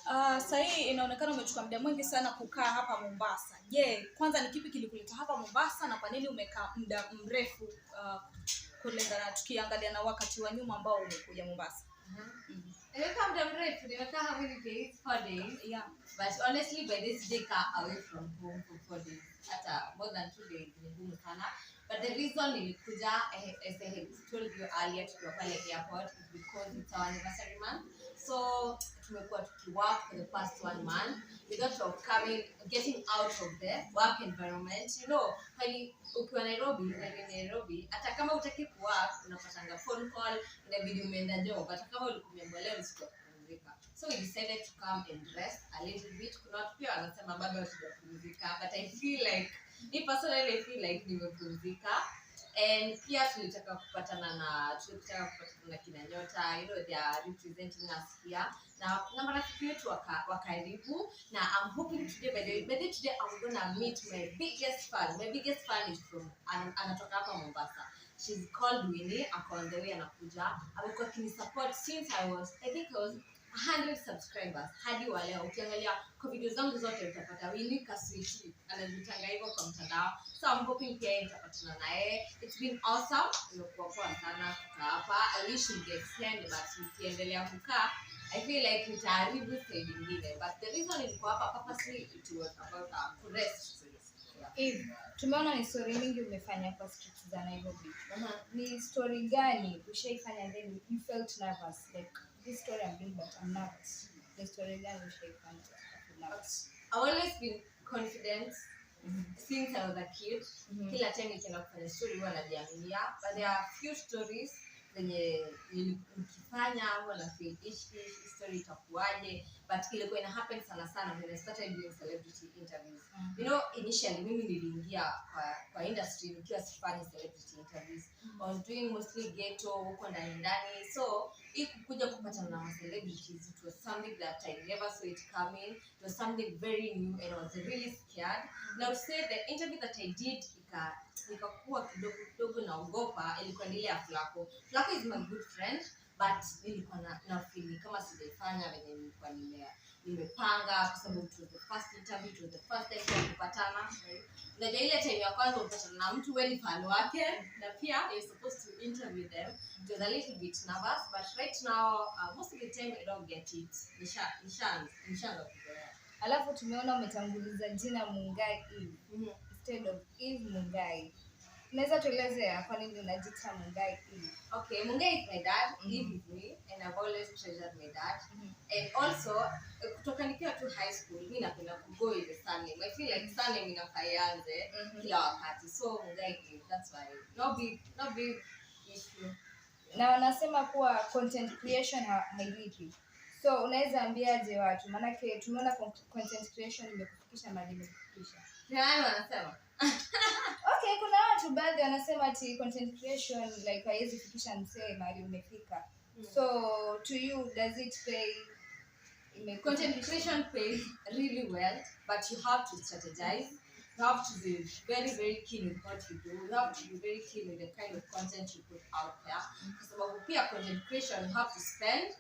Sasa hii inaonekana umechukua muda mwingi sana kukaa hapa Mombasa. Je, kwanza ni kipi kilikuleta hapa Mombasa na kwa nini umekaa muda mrefu kulingana tukiangalia na wakati wa nyuma ambao umekuja Mombasa? Nimekaa muda mrefu, nimekaa how many days? 4 days. Yeah. But honestly, by this day car away from home for 4 days. More than 2 days ni ngumu sana. But the reason nilikuja, as I had told you earlier, tukiwa pale airport, is because it's our anniversary month. So tumekuwa tukiwork for the past 1 month. We thought of getting out of the work environment. You know, ukiwa Nairobi, hata kama utaki kuwork, unapatanga phone call, inabidi umeenda job. Hata kama ulikuwa leo siku kupumzika. So we decided to come and rest a little bit. Kuna watu pia wanasema bado hatujapumzika, but I feel like nimepumzika. And pia tulitaka kupatana na kina Nyota, you know, they are representing us here. Na marafiki wetu wa karibu, na I'm hoping today, by the way, today I'm gonna meet my biggest fan. My biggest fan is from anatoka hapa Mombasa. She's called Winnie, ako on the way anakuja. Amekuwa kinisupport since I think I was 100 subscribers hadi wa leo. Ukiangalia kwa video zangu zote utapata Winnie Kaswiti anajitanga hivyo kwa mtandao. So I'm hoping pia nitapatana naye. It's been awesome. Imekuwa poa sana kukaa hapa. I wish we get extend, but nikiendelea kukaa I feel like nitaharibu side nyingine. But the reason nilikuwa hapa purposely it was about to rest. Tumeona ni story mingi umefanya kwa streets za Nairobi. Ni story gani ushaifanya then you felt nervous, like this story I'm doing but I'm nervous? The story gani ushaifanya nervous? I've always been confident since I was a kid. Kila time nikienda kufanya story huwa najiaminia, but there are few stories zenye nikifanya huwa na feel story itakuwaje, but ilikuwa ina happen sana when I started doing celebrity interviews. You know, initially mimi niliingia kwa industry nikiwa sifanyi celebrity interviews. I was doing mostly ghetto huko ndani. So kuja kupatana na celebrities, it was something that I never saw it coming. It was something very new and I was really scared. Now to say the interview that I did nikakuwa kidogo naogopa, ilikuwa ile ya Flako. Flako is my good friend, but nilikuwa na feel kama sijaifanya venye nilikuwa nimepanga, kwa sababu it was the first interview, it was the first time kupatana. Unajua ile time ya kwanza unapatana na mtu wewe ni fan wake na pia you're supposed to interview them. It was a little bit nervous, but right now most of the time I don't get it. Nishaanza kuzoea. Alafu tumeona umetanguliza jina Mungai instead of Eve Mungai. Unaweza tuelezea kwa nini unajiita Mungai Eve? Okay, Mungai is my dad, Eve is me, and I've always treasured my dad. And also, kutoka nikiwa tu high school, mimi napenda kugo with the surname. I feel like surname inafayanze kila wakati. So Mungai Eve, that's why. No big issue. Na wanasema kuwa content creation hailipi. So unaweza ambiaje watu? Maana tumeona content creation imekufikisha mahali imekufikisha. Nani wanasema? Okay, kuna watu baadhi wanasema ati content creation like haiwezi fikisha msee mahali umefika. So to you, does it pay? Content creation pays really well, but you have to strategize. You have to be very, very keen with what you do. You have to be very keen with the kind of content you put out there. Kwa sababu pia content creation you have to spend.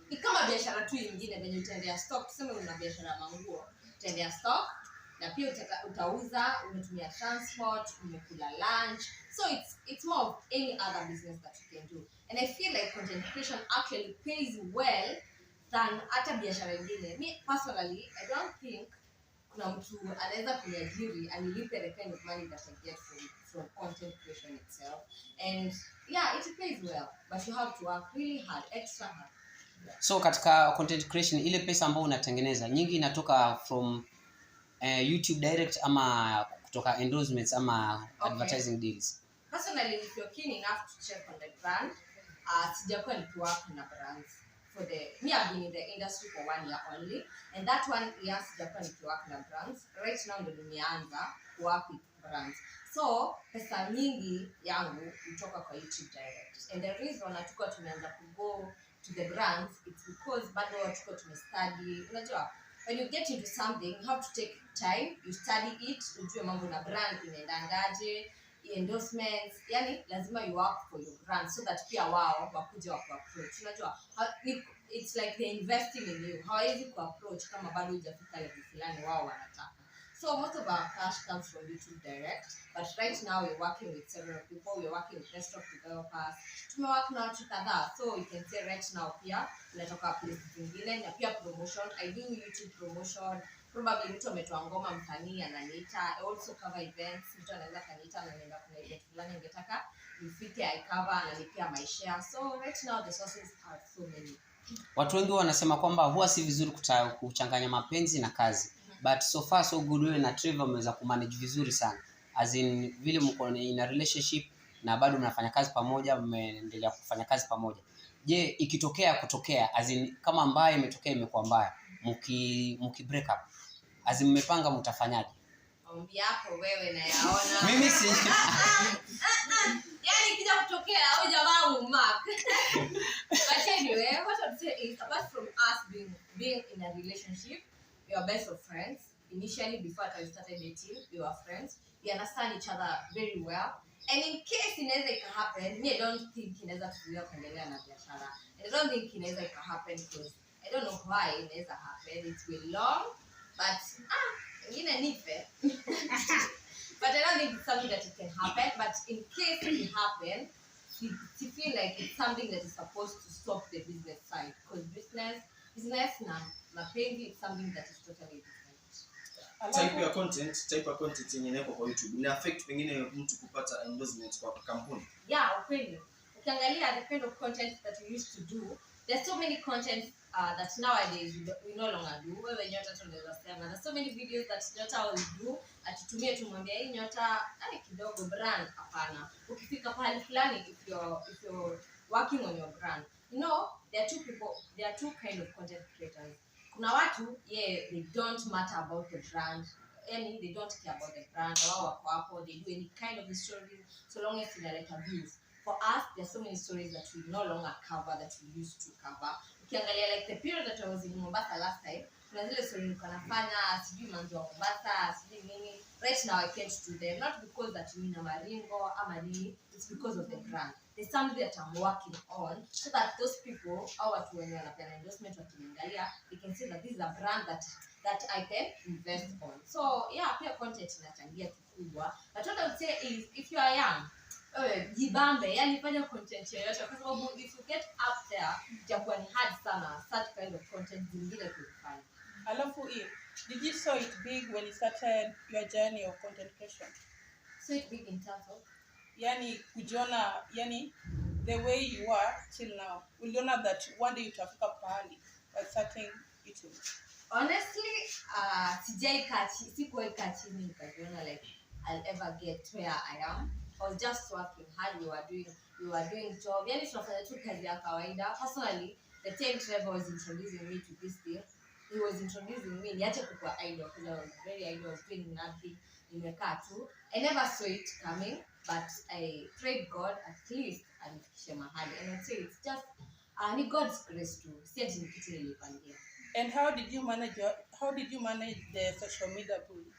Ni kama biashara tu nyingine venye utaendea stock. Tuseme una biashara manguo, utaendea stock na pia utauza, umetumia transport, umekula lunch. So it's more of any other business that you can do. And I feel like content creation actually pays well than hata biashara nyingine. Me personally, I don't think kuna mtu anaweza kuniajiri anilipe the kind of money that I get from content creation itself. And yeah, it pays well, but you have to work really hard, extra hard. So katika content creation ile pesa ambayo unatengeneza nyingi inatoka from YouTube direct ama kutoka endorsements ama advertising deals? Personally, if you're keen enough to check on the brand, sijakuwa nikiwork na brands. Me I've been in the industry for 1 year only, and that 1 year sijakuwa nikiwork na brands. Right now ndo nimeanza work with brands. So pesa nyingi yangu kutoka kwa YouTube direct. And the reason natuko tumeanza to go to the brands, it's because bado tuko tumestudy. Unajua, when you get into something, you have to take time, you study it, ujue mambo na brand inaendangaje, endorsements, yani lazima you work for your brand so that pia wao wakuja approach. Unajua it's like they investing in you. Hawezi approach kama bado hujafika level fulani wao wanataka. So most of our cash comes from YouTube direct, but right now we're working with several people. We're working with desktop developers. Tumework na watu kadhaa, so you can say right now pia tunatoka places zingine na pia promotion. I do YouTube promotion. Probably mtu ametoa ngoma msanii ananiita. I also cover events. Mtu anaweza kaniita na nenda kuna event fulani ningetaka nifike, I cover, analipia my share. So right now the sources are so many. Watu wengi wanasema kwamba huwa si vizuri kuchanganya mapenzi na kazi. But so far so good, wewe na Trevor mmeweza kumanage vizuri sana. As in vile mko in a relationship na bado mnafanya kazi pamoja, mmeendelea kufanya kazi pamoja. Je, ikitokea kutokea as in kama mbaya imetokea imekuwa mbaya, mki break up, as in mmepanga mtafanyaje? Ombi yako wewe na yaona. Mimi si yani kija kutokea au jamaa mark. But anyway, what I would say is apart from us being in a relationship, we are best of friends. Initially, before I started dating, we were friends. We understand each other very well. And in case inaweza happen, me I don't think inaweza kuzuia kuendelea na biashara. And I don't think inaweza happen because I don't know why inaweza happen. It's been long, but ingine nipe. But I don't think it's something that it can happen. But in case it happen, you feel like it's something that is supposed to stop the business side, because business na mapenzi is something that is totally different. Type ya content yenye inapo kwa YouTube ina affect pengine mtu kupata endorsement kwa kampuni. Yeah, ukweli. Ukiangalia the kind of content that we used to do, there's so many content that nowadays we no longer do. Wewe Nyota tunaweza sema there's so many videos that Nyota will do, atutumie tumwambia hii Nyota kidogo brand hapana. Ukifika pale fulani if you're working on your brand, you know there are two kind of content creators. Kuna watu they don't matter about the brand, they don't care about the brand, wao wako hapo, they do any kind of stories so long as they like views. For us, there's so many stories that we no longer cover that we used to cover. Ukiangalia like the period that I was in Mombasa last time, kuna zile story nilikuwa nafanya, sijui manzo wa Mombasa, sijui nini. Right now I can't do them, not because that we na maringo ama nini, it's because of the brand. There's something that I'm working on so that those people, au watu wenye wanapenda endorsement wakiangalia, they can see that this is a brand that I can invest on. So yeah, pia content inachangia kikubwa. But what I would say is if you are young, jibambe, yani fanya content yoyote kwa sababu if you get up there, itakuwa ni hard sana such kind of content zingine kufanya. Alafu did you saw it big when you started your journey of content creation? So it big in terms of yani kujiona, yani the way you are till now, uliona that one day utafika pahali by starting YouTube? Honestly, sikuwahi kaa chini nikajiona like I'll ever get where I am. I was just working hard. We were doing job. Yani tunafanya tu kazi ya kawaida. Personally, the time Trevor was introducing me to this thing, he was introducing me niache kukua idol because I was very idol, I was doing nothing. Nimekaa tu. I never saw it coming, but I prayed God at least anifikishe mahali. And I'd say it's just ni God's grace too. Si ati ni kitu nilipangia. And how did you manage the social media bully?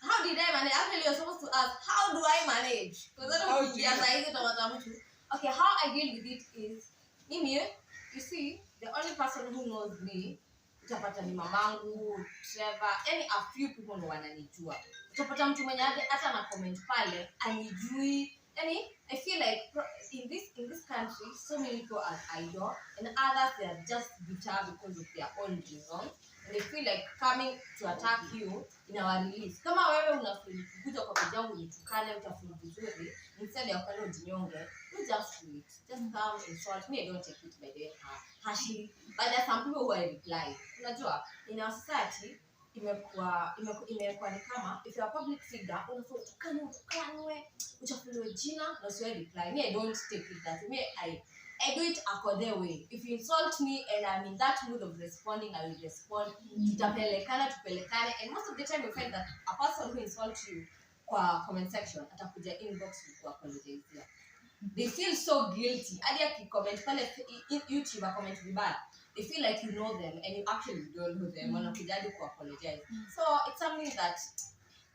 How did I manage? Actually, you're supposed to ask, how do I manage? Because I don't think okay, how I deal with it is, you see, the only person who knows me, utapata ni mamangu, Trevor, a few people ndo wananijua. Utapata mtu mwenye hata na comment pale, anijui. I feel like in this country, so many people are idol, and others they are just bitter because of their own reasons. And they feel like coming to attack you in our release. Kama wewe unafeel kuja kwa page yangu nitukane, utafeel vizuri, instead ya kwenda ujinyonge, you just do it. Just come insult me. I don't take it by the harshly. But there are some people who I reply. Unajua, in our society, imekuwa ni kama if you are a public figure, unafaa tukanwe, uchafuliwe jina na usiwe reply. Me, I don't take it that way. I do it according way. If you insult me and I'm in that mood of responding, I will respond. Tutapelekana. And most of the time you find that a person who insults you kwa comment section atakuja inbox ku apologize. They feel so guilty. Hadi akicomment pale YouTube comment vibaya, they feel like you know them and you actually don't know them. Wanakuja hadi ku apologize. So it's something that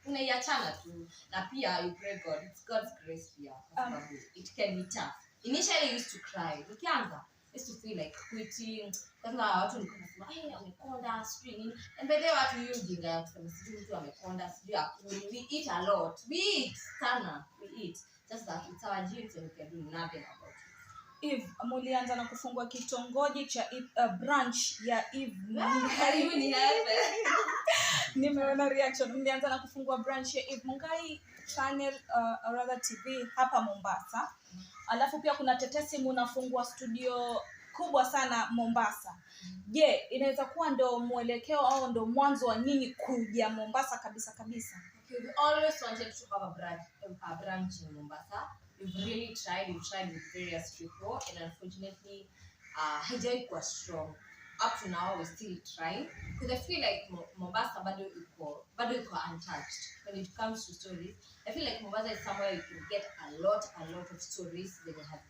unaiachana tu, na pia you pray God, it's God's grace pia, kwa sababu it can be tough. Initially I used to cry nikianza, I used to feel like quitting, kwanza watu nilikuwa nasema amekonda sijui nini, and by the way watu hiyo jinga ya kusema sijui mtu amekonda sijui akuli, we eat a lot, we eat sana, we eat, just that it's our genes and we can do nothing about it. Eve, mulianza na kufungua kitongoji cha branch ya Eve. Karibu ni hapa. Nimeona reaction. Mlianza na kufungua branch ya Eve Mungai channel rather TV hapa Mombasa. Alafu pia kuna tetesi mnafungua studio kubwa sana Mombasa. Je, inaweza kuwa ndo mwelekeo au ndo mwanzo wa nyinyi kuja Mombasa kabisa? Okay, we always wanted to have a branch in Mombasa. We've really tried with various people, and unfortunately, haijawahi kuwa strong. Up to now, we're still trying, because I feel like Mombasa bado iko untouched when it comes to stories. I feel like Mombasa is somewhere you can get a lot of stories that you have.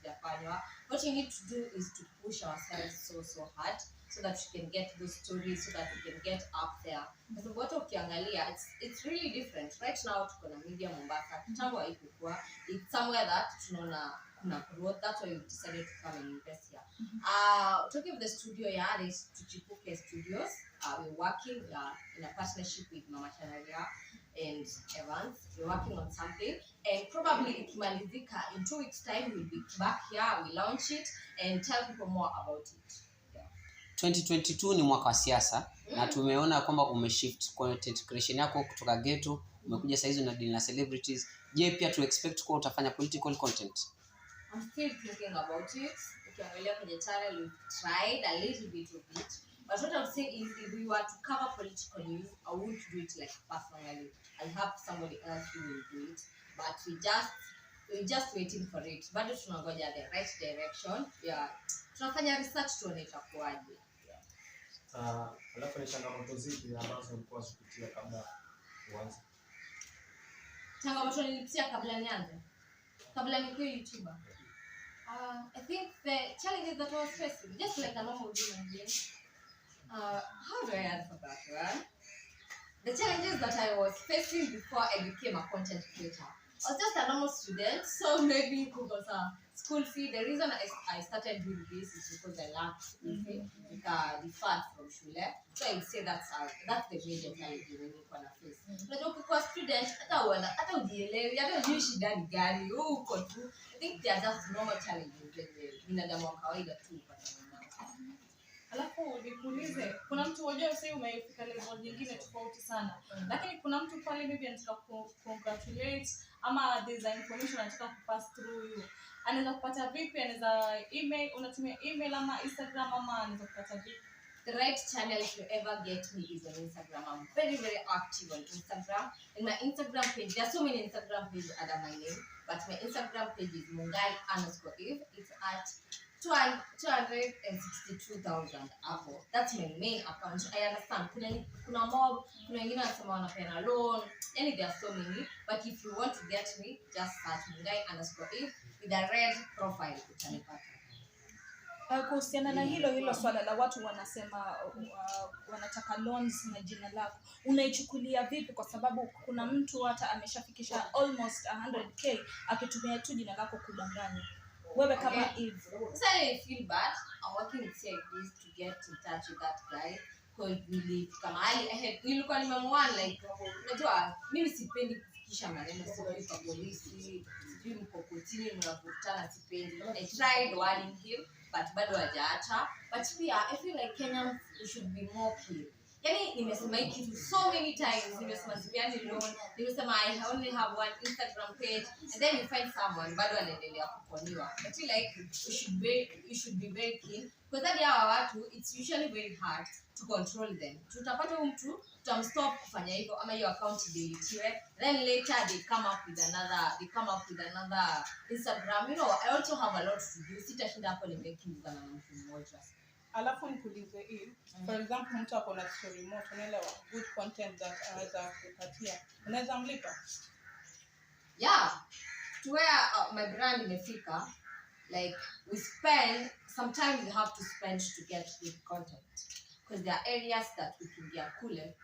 What you need to do is to push ourselves so hard, so that we can get those stories, so that we can get up there. Because what ukiangalia, it's really different. Right now, tuko na media Mombasa. Kitambo haikuwa. It's somewhere that tunaona kuna growth. That's why we decided to come and invest here. Talking of the studio, is Tuchipuke Studios. We're working in a partnership with Mama Chanaria and Evans. We're working on something, and probably ikimalizika in 2 weeks' time, we'll be back here. We launch it and tell people more about it. 2022 ni mwaka wa siasa, na tumeona kwamba umeshift content creation yako kutoka ghetto umekuja saizi na deal na celebrities. Je, pia to expect kwa utafanya political content? I'm still thinking about it. Ukiangalia kwenye channel, we've tried a little bit of it, but what I'm saying is, if we were to cover political news, I wouldn't do it like personally. I'll have somebody else who will do it, but we're just waiting for it. Bado tunangoja the right direction. Yeah, tunafanya research tuone itakuwaje. Alafu ni changamoto zipi ambazo ulikuwa unazipitia kabla uanze? Changamoto nilipitia kabla nianze, kabla nikuwe YouTuber. I think the challenges that I was facing, just like a normal human being. How do I answer that one? The challenges that I was facing before I became a content creator. I was just a normal student, so maybe because school fee. The reason I started doing this is because I lacked school fee, deferred from shule. So I would say that's the major challenge when you wanna face. Unajua ukikuwa student, hata ujielewi, hata ujui shida ni gani, uko tu. I think they are just normal challenges that binadamu wa kawaida tu upata. Alafu nikuulize, kuna mtu unajua sasa umefika level nyingine tofauti sana. Lakini kuna mtu pale maybe anataka congratulate ama there's information anataka kupass through you. Anaweza kupata vipi? Anaweza email, unatumia email ama Instagram, ama anaweza kupata vipi? The right channel to ever get me is on Instagram. I'm very active on Instagram. And my Instagram page, there are so many Instagram pages under my name, but my Instagram page is Mungai_Eve. It's at 262,000 hapo. That's my main account. I understand. Kuna mob, kuna wengine wanasema wanapeana loan. Yani there are so many. But if you want to get me, just search Mungai_Eve with a red profile. Utanipata. Kuhusiana na hilo swala la watu wanasema wanataka loans na jina lako, unaichukulia vipi? Kwa sababu kuna mtu hata ameshafikisha almost 100k akitumia tu jina lako kudanganya. Wewe kama Eve, so I feel bad. I'm working with CIDs to get in touch with that guy, because nilikuwa nimemwona, like, unajua mimi sipendi kufikisha maneno sio kwa polisi, sijui mko kotini mnakutana, sipendi. I tried warning him, but bado hajaacha. But pia I feel like Kenyans should be more clear. Yani nimesema hiki so many times, nimesema sipeani loan, nimesema I only have one Instagram page, and then you find someone bado anaendelea kukoniwa. I feel like you should be very keen, because that hawa watu, it's usually very hard to control them. Tutapata mtu tutamstop kufanya hivyo ama hiyo account delete, then later they come up with another Instagram. You know, I also have a lot to do. Sitashinda hapo ni making na mtu mmoja. Alafu nikuulize hii, for example, mtu ako na story moto, unaelewa, good content that anaweza kupatia, unaweza mlipa? Yeah, to where my brand imefika, like sometimes we have to spend to get good content, because there are areas that we can get kule,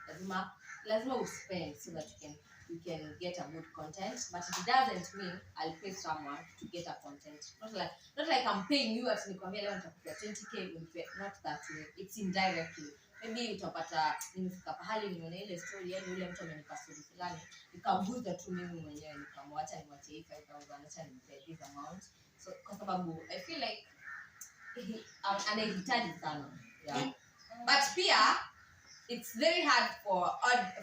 lazima we spend so that we can you can get a good content, but it doesn't mean I'll pay someone to get a content. Not like I'm paying you at nikwambia leo nitakupea 20k unipea, not that way. It's indirectly. Maybe utapata nimefika pahali nimeona ile story yani yule mtu amenipa story fulani nikaguza tu mimi mwenyewe nikamwacha nimwachie 5000 acha nimpee this amount. So kwa sababu I feel like anahitaji sana. Yeah. But pia it's very hard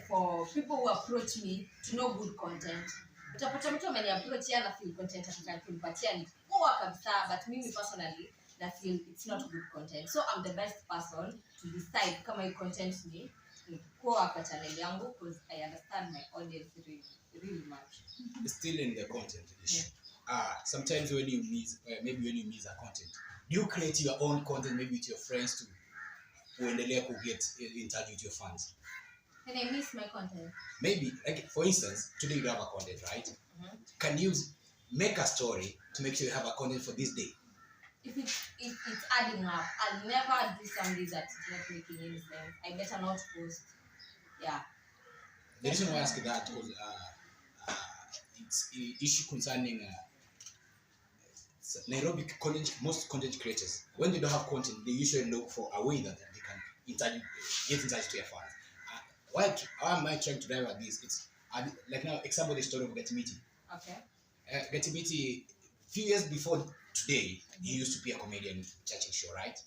for people who approach me to know good content. Utapata mtu ameniapproach yana feel content atakayompatia ni poa kabisa, but mimi personally na feel it's not good content. So I'm the best person to decide kama hii content ni poa kwa channel yangu, because I understand my audience really much. Still in the content issue. Sometimes when you miss a content, do you create your own content maybe with your friends to uendelea ku get in touch with your fans? Can I miss my content? Maybe, like for instance, today you have a content, right? Can you make a story to make sure you have a content for this day? If it's adding up, I'll never do something that's not making any sense. I better not post. Yeah. The reason why I ask that because it's an issue concerning Nairobi most content creators. When they don't have content, they usually look for a way that they can get in touch to your fans. How am I trying to drive at this? It's like now, example the story of Gatimiti. Okay. Gatimiti, few years before today, he used to be a comedian chatting show, right?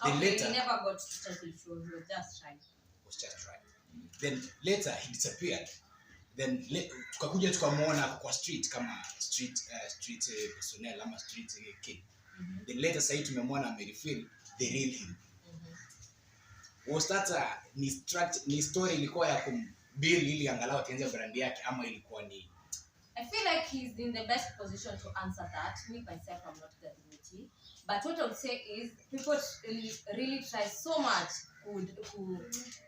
Then later, he never got to chatting show. He was just trying. Then later he disappeared. Then tukakuja tukamwona kwa street kama street personnel ama street kid. Then later sasa tumemwona amerefill the real him. Was that ni story ilikuwa ya kumbuild ili angalau atenze brand yake ama ilikuwa ni? I feel like he's in the best position to answer that. Me myself, I'm not the committee. But what I would say is people really try so much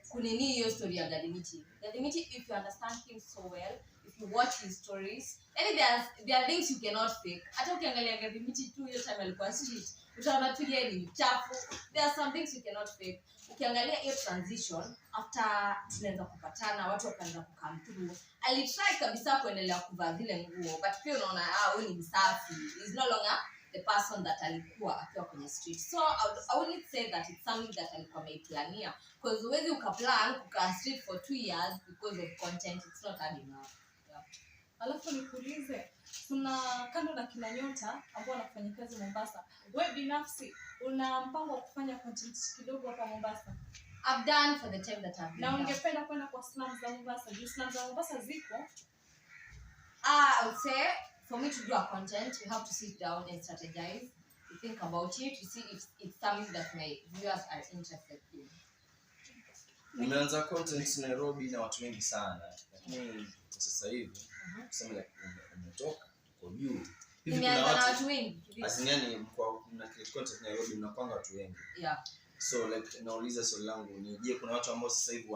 kunini hiyo story ya Gadimiti. Gadimiti, if you understand him so well, if you watch his stories, and there are things you cannot fake. Hata ukiangalia Gadimiti tu hiyo time alikuwa street, utaona tu yeye ni mchafu. There are some things you cannot fake. Ukiangalia hiyo transition after tunaanza kupatana, watu wakaanza kukam through. Alitry kabisa kuendelea kuvaa zile nguo, but pia unaona huyu ni msafi. He's no longer the person that alikuwa akiwa kwenye street. So I wouldn't say that it's something that alikuwa ameiplania, because huwezi ukaplan kukaa street for 2 years because of content. It's not hard enough. Yeah. Alafu nikuulize, kuna kando na kina nyota ambao wanafanya kazi Mombasa, wewe binafsi una mpango wa kufanya content kidogo hapa Mombasa? I've done for the time that I've been. Na ungependa kwenda kwa slums za Mombasa? Juu slums za Mombasa ziko? I would say for me to do a content, we have to sit down and strategize, to think about it, to see if it's something that my viewers are interested in. Nimeanza content Nairobi na watu wengi sana, lakini sasa hivi tuseme like umetoka kwa juu hivi kuna watu wengi asinyani mko mna create content Nairobi mnapanga watu wengi. Yeah. So like nauliza swali langu ni je, kuna watu ambao sasa hivi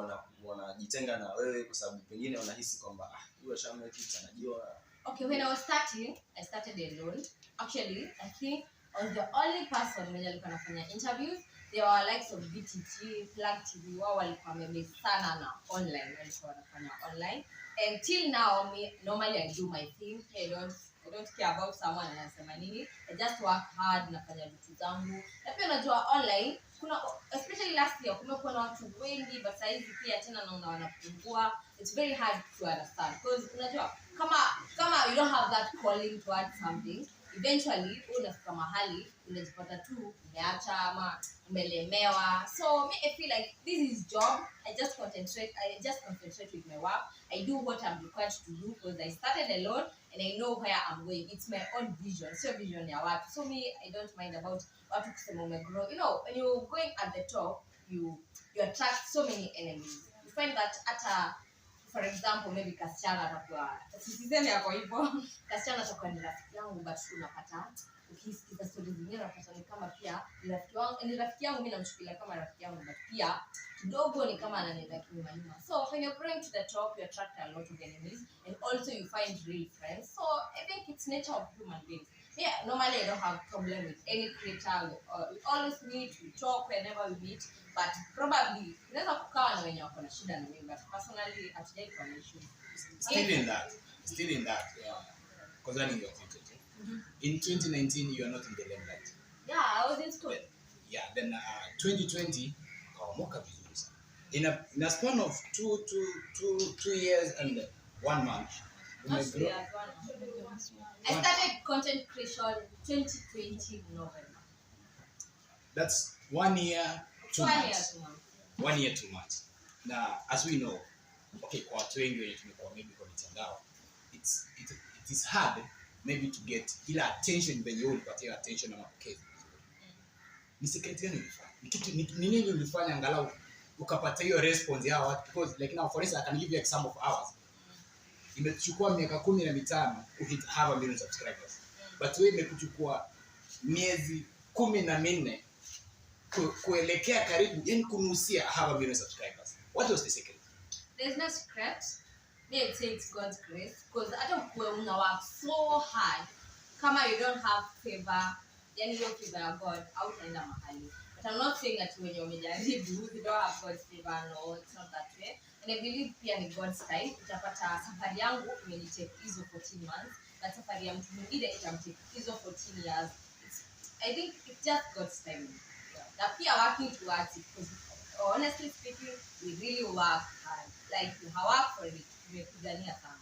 wanajitenga na wewe kwa sababu pengine wanahisi kwamba huyu ashamea kitu anajua? Okay, when I was starting, I started alone. Actually, I think I was the only person mwenye alikuwa anafanya interviews. There were likes of BTT, Flag TV, wao walikuwa wamemake sana na online, walikuwa wanafanya online. Until now, normally I do my thing. I don't care about someone anasema nini. I just work hard, nafanya vitu zangu. Na pia unajua online, kuna especially last year kumekuwa na watu wengi, but sasa hivi pia tena naona wanapungua. It's very hard to understand because unajua kama you don't have that calling towards something, eventually unafika mahali unajipata tu umeacha ama umelemewa. So me, I feel like this is job. I just concentrate with my work. I do what I'm required to do because I started alone and I know where I'm going. It's my own vision, so vision ya watu. So me, I don't mind about watu kusema umegrow. You know, when you're going at the top, you attract so many enemies. You find that for example, maybe kasichana atakuwa siseme yako hivyo, kasichana atakuwa ni rafiki yangu, but unapata ukisikiza stories zingine unapata ni kama pia ni rafiki yangu, mimi namchukulia kama rafiki yangu, but pia kidogo ni kama ananienda kinyuma. So when you're growing to the top, you attract a lot of enemies and also you find real friends. So I think it's nature of human beings. Yeah, normally I don't have problem with any creator. We always meet, we talk whenever we meet, but probably inaweza kukawa na wenye wako na shida na mimi, but personally hatujai kuwa na issue. Still in that, concerning your content. In 2019, you are not in the limelight. Yeah, I was in school. Yeah, then 2020, kawamoka vizuri sana. In a span of two years and 1 month, Not 2 years, 1 month. I started content creation 2020 November. That's 1 year, 2 1 year, months. 2 months. 1 year, 2 months. Now, as we know, okay, kwa watu wengi wenye tumekuwa maybe kwa mitandao, it is hard maybe to get ile attention venye wewe ulipatia attention na mapokezi. Ni secret gani ulifanya? Ni nini ulifanya angalau ukapata hiyo response ya watu? Because like now for instance I can give you an example of ours. Imechukua miaka 15 kuhit have a million subscribers. But wewe imekuchukua miezi 14 kuelekea karibu yani kunusia have a million subscribers. What was the secret? There's no secret. Maybe it's God's grace. Because I don't work so hard. Kama you don't have favor, yani hiyo favor ya God, hautaenda mahali. But I'm not saying that when you're umejaribu, you don't have God's favor. No, it's not that way. And I believe pia ni God's time. Utapata safari yangu imenitake hizo 14 months. But safari ya mtu mwingine itamtake hizo 14 years. I think it's just God's time. Na pia working towards it. Because honestly speaking, we really work hard. Like you work for it. Tumepigania sana.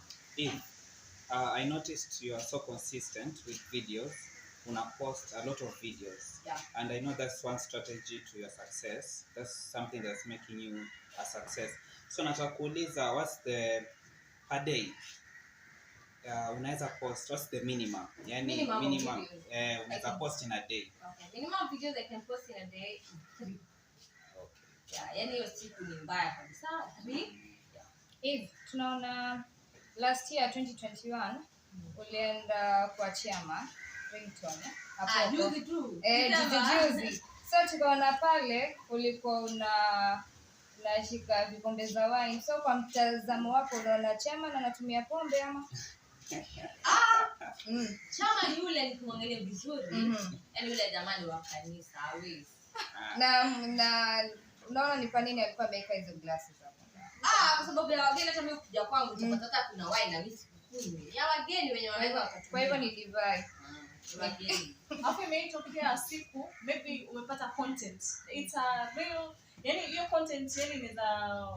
I noticed you are so consistent with videos. Una post a lot of videos. Yeah. And I know that's one strategy to your success. That's something that's making you a success. So nataka kuuliza, what's the per day? Unaweza post, what's the minimum? Yani minimum unaweza post in a day. Okay. Minimum videos I can post in a day is 3. Okay. Yeah, yani hiyo siku ni mbaya kabisa. 3. If tunaona last year 2021 ulienda kwa chama ringtone hapo Juzi tu. juzi. So tukaona pale ulikuwa unashika vikombe za wine. So kwa mtazamo wako unaona chama na anatumia pombe ama? Chama yule nikimwangalia vizuri. Yani yule jamani wa kanisa hawezi. Na unaona ni kwa nini alikuwa ameweka hizo glasses hapo? Kwa sababu ya wageni hata mimi kuja kwangu utapata hata kuna wine na mimi sikunywi. Ya wageni wenye wanaweza wakatumia. Kwa hivyo ni divai. Wageni. Hapo imetokea siku maybe umepata content. It's a real yani hiyo content yani inaweza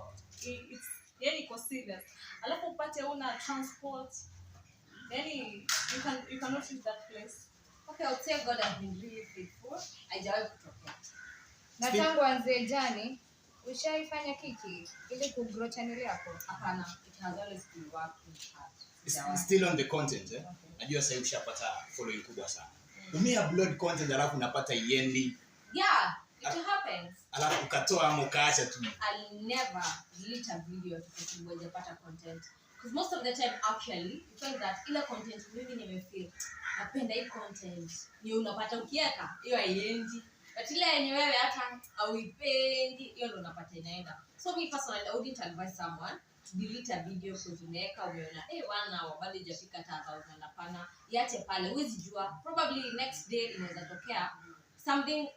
it's yani iko serious. Alafu upate una transport. Yani you cannot reach that place. Okay, I would say God has been really faithful. Haijawahi kutokea. Na tangu anze jani ushaifanya kiki ili kugrow channel yako? Hapana, it has always been working hard. Still on the content, najua sasa ushapata following kubwa sana. Upload content alafu unapata iendi. Yeah, it happens. Alafu ukatoa ama ukaacha tu. I'll never delete a video because ningepata content. Because most of the time actually, you find that ile content mimi nimefeel napenda hii content. Ni unapata ukieka hiyo haiendi. But ile yenye wewe hata hauipendi hiyo ndo unapata inaenda. So me personally I wouldn't advise someone to delete a video because umeweka umeona 1 hour bado hajafika 1000 hapana. Iache pale huwezi jua. Probably next day inaweza tokea something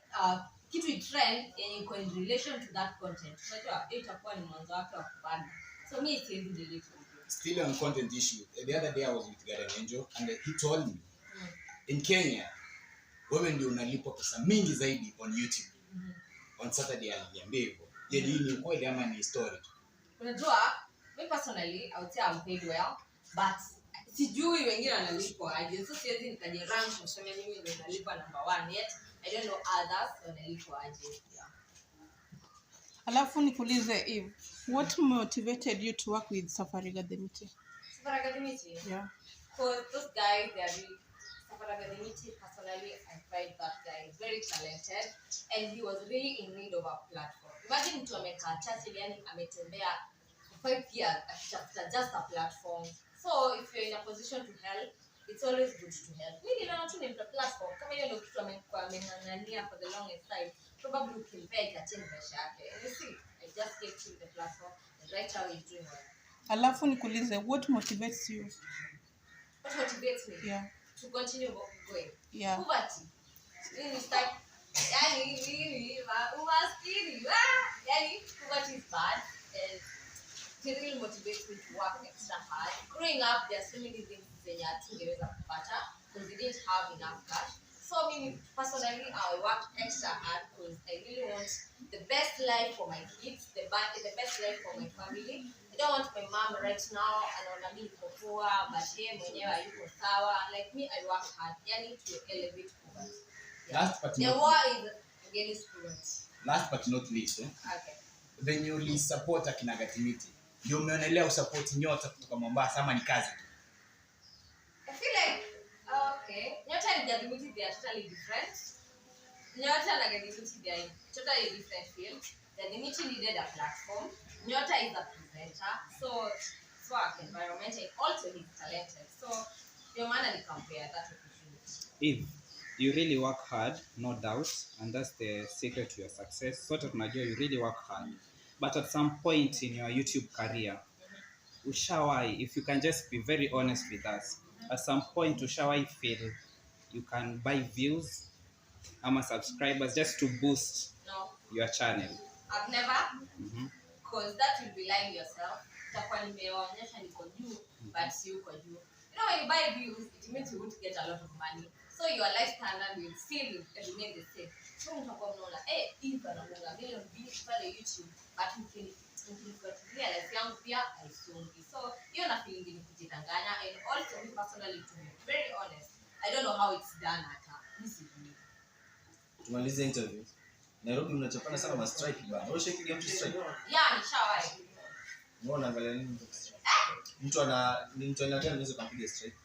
kitu trend yenye iko in relation to that content. Unajua itakuwa ni mwanzo wake wa kupanda. So me it's easy to delete. Still on content issue. The other day I was with Garden Angel and he told me in Kenya wewe ndio unalipwa pesa mingi zaidi on YouTube. On Saturday aliniambia hivyo. Je, ni ukweli ama ni story? Unajua, me personally I would say I'm paid well, but sijui wengine wanalipwa aje. So siwezi nikaje rank niseme mimi ndio nalipwa number 1 yet. I don't know others wanalipwa aje. Yeah. Alafu nikuulize Eve, what motivated you to work with Safari Gademiti? Safari Gademiti? Yeah. Because those guys, they are really... Safari Gademiti, personally, I find that guy is very talented and he was really in need of a platform. Imagine mtu amekaa chache yani ametembea for 5 years akitafuta just a platform. So if you're in a position to help, it's always good to help. Mimi naona tu ni platform. Kama hiyo ndio kitu ameng'ang'ania for the longest time. Probably ukimpea itachange maisha yake. And you see, I just gave him the platform and right now he's doing well. Alafu nikuulize, what motivates you? What motivates me? Yeah. to continue going. Yeah. Poverty. Really start. Yani umaskini. Yani poverty is bad, and it really motivates me to work extra hard. Growing up, there are so many things zenye hatungeweza kupata because we didn't have enough cash. So me personally, I worked extra hard because I really want the best life for my kids, the best life for my family. I don't want my mom right now anaona mimi niko poor, but yeye mwenyewe hayuko sawa. Like me, I work hard, yani to elevate poverty. The war is against poverty. Last but not least, Okay. When you support akina Gatimiti, ndio umeonelea usupport Nyota kutoka Mombasa ama ni kazi tu? I feel like, okay, Nyota and Gatimiti, they are totally different. Nyota and Gatimiti, they are in totally different fields. Gatimiti needed a platform. Nyota is a presenter, so it's work environment, and also he's talented. So your man and compare that opportunity. If you really work hard, no doubt, and that's the secret to your success. Sort of najua you really work hard. But at some point in your YouTube career, ushawai, if you can just be very honest with us, at some point ushawai feel you can buy views ama subscribers just to boost No, your channel. I've never, because that will be lying yourself. Itakuwa nimeonyesha niko juu, but si uko juu. You know, when you buy views, it means you won't get a lot of money. So your life standard will still remain the same. So utakuwa unaona, if anagonga million views pale YouTube, but ukinifuatilia life yangu pia haisongi. So hiyo na feeling ni kujidanganya, and also me personally, to be very honest, I don't know how it's done hata. This is me. Tumalize interview. Nairobi mnachapana sana ma strike bana. Wewe shake mtu strike. Yeah, nishawahi. Unaona angalia nini? Mtu anataka niweze kumpiga strike.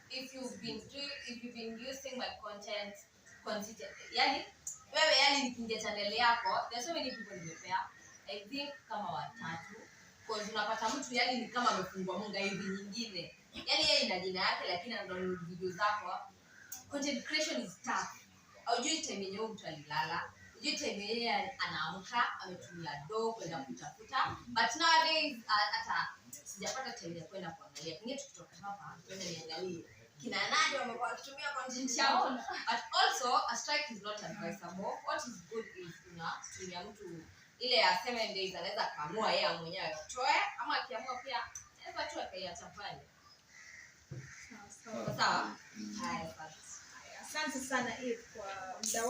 If you've been using my content consistently, yani wewe yani nikingia channel yako, there's so many people nimepea. I think kama watatu, because unapata mtu yani ni kama amefungwa munga hivi nyingine. Yani yeye ina jina yake lakini anadownload video zako. Content creation is tough. Haujui time yenyewe mtu alilala. Hujui time yeye anaamka, ametumia do kwenda kutafuta. But nowadays hata sijapata time ya kwenda kuangalia. Pengine tukitoka hapa twende niangalie kina nani wamekuwa wakitumia content yao. But also a strike is not advisable. What is good is tunia mtu ile ya 7 days anaweza kaamua yeye mwenyewe atoe, ama akiamua pia anaweza tu akaiacha pale. Sawa. Haya, Asante sana Eve kwa muda